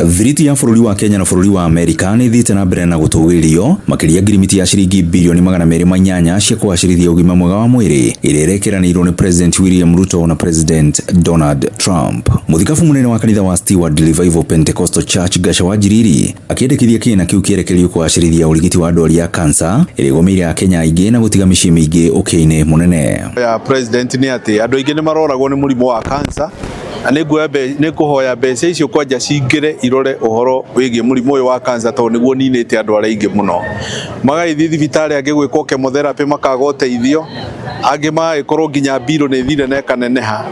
Thiriti ya bũrũri wa Kenya na bũrũri wa Amerika nĩ thiĩte na mbere na gũtũgĩrio makĩria ngirimiti ya ciringi bilioni 208 cia kũgacĩrithia ũgima mwega wa mwĩrĩ ĩrĩa ĩrekeranĩirwo nĩ President William Ruto na President Donald Trump. Mũthikabu mũnene wa kanitha wa Steward Revival Pentecostal Church Gachagua Njiriri akĩendekithia kĩna kĩu kĩerekerio kũgacĩrithia ũrigiti wa ndwari ya kansa ĩrĩa ĩgũmĩire Akenya aingĩ na gũtiga mĩciĩ mĩingĩ ũkĩa-inĩ mũnene. Ya President nĩ atĩ andũ aingĩ nĩ maroragwo nĩ mũrimũ wa kansa. Nĩ kũhoya mbeca icio kwanja cingĩre irore ũhoro wĩgiĩ mũrimũ ũyũ wa kansa tondũ nĩguo ninĩte andũ arĩa aingĩ mũno. Magagĩthiĩ thibitarĩ angĩgwĩkwo chemotherapy makaga ũteithio, angĩ magagĩkorwo nginya mbirũ nĩ thire na ĩkaneneha.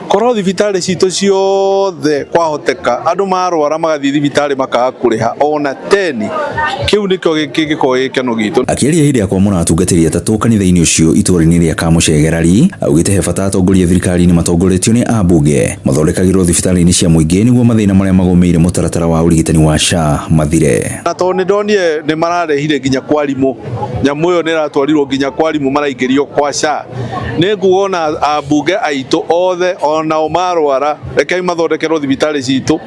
Korwo thibitarĩ citũ ciothe kwahoteka andũ marwara magathiĩ thibitarĩ makaga kũrĩha ona teni, kĩu nĩkĩo gĩgĩkorwo gĩkeno gitũ. Akĩaria hĩndĩ ya kwamũra atungatĩri atatũ kanitha-inĩ ũcio itũũra-inĩ rĩa Kamuchegerari, augĩte he bata atongoria thirikari-inĩ matongoretio nĩ ambunge mathondekagĩrwo thibitarĩ-inĩ cia mũingĩ nĩguo mathĩna marĩa magũmĩire mũtaratara wa ũrigitani wa SHA mathire. Na tondũ nĩndonire nĩ mararehire nginya kwarimũ, nyamũ ĩyo nĩ ĩratwarirwo nginya kwarimũ maraingĩrio kwa SHA. Nĩ nguona ambunge aitũ othe nao marwara, rekei mathondekerwo thibitarĩ citũ,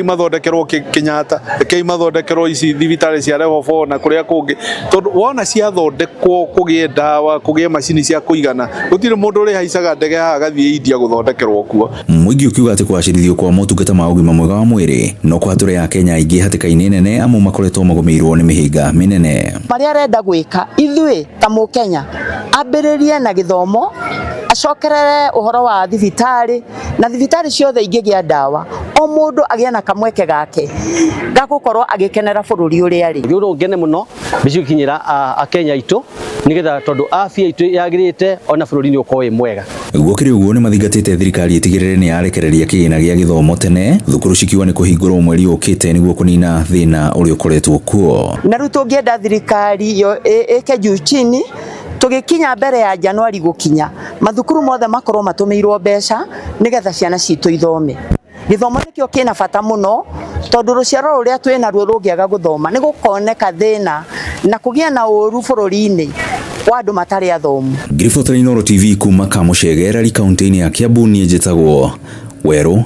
mathondekerwo Kenyatta, rekei mathondekerwo ici thibitarĩ cia level 4 na kũrĩa kũngĩ. Tondũ wona ciathondekwo kũgĩe ndawa, kũgĩe macini cia kũigana, gũtirĩ mũndũ ũrĩ haicaga ndege agathiĩ India gũthondekerwo kuo. Mũingĩ ũkiuga atĩ kũgacĩrithio kwa motungata ma ũgima mwega wa mwĩrĩ no kũhatũre Akenya aingĩ hatĩka-inĩ nene amwe makoretwo magũmĩirwo nĩ mĩhĩnga mĩnene. Marĩa arenda gwĩka ithuĩ ta Mũkenya ambĩrĩrie na gĩthomo, acokerere ũhoro wa thibitarĩ na thibitarĩ ciothe ingĩgĩa ndawa, o mũndũ agĩa na kamweke gake gagũkorwo agĩkenera bũrũri ũrĩa arĩ. Ũndũ ngene mũno bicikinyĩra Akenya aitũ nigetha tondũ afya aitũ yagĩrĩte ona bũrũri nĩ ũkorwo wĩ mwega. Gũkĩrĩ ũguo nĩ mathingatĩte thirikari ĩtigĩrĩre nĩ yarekereria kĩgĩna gĩa gĩthomo tene, thukuru cikiuga nĩ kũhingũrwo mweri ũkĩte nĩguo kũnina thĩna ũrĩa ũkoretwo kuo. Na rĩu tũngĩenda thirikari yo ĩke juu chini tũgĩkinya mbere ya Januari gũkinya mathukuru mothe makorwo matũmĩirwo mbeca nigetha ciana citũ ithome. Gĩthomo nĩkĩo kĩna bata mũno tondũ rũciaro rũrĩa twĩ naruo rũngĩaga gũthoma nĩ gũkoneka thĩna na kũgĩa na ũru bũrũri-inĩ wa andũ matarĩ athomu. Ngiriboto Inooro TV kuma Kamuchegerari kaunti-inĩ ya Kiambu, niĩ njĩtagwo Werũ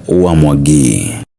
wa Mwangi.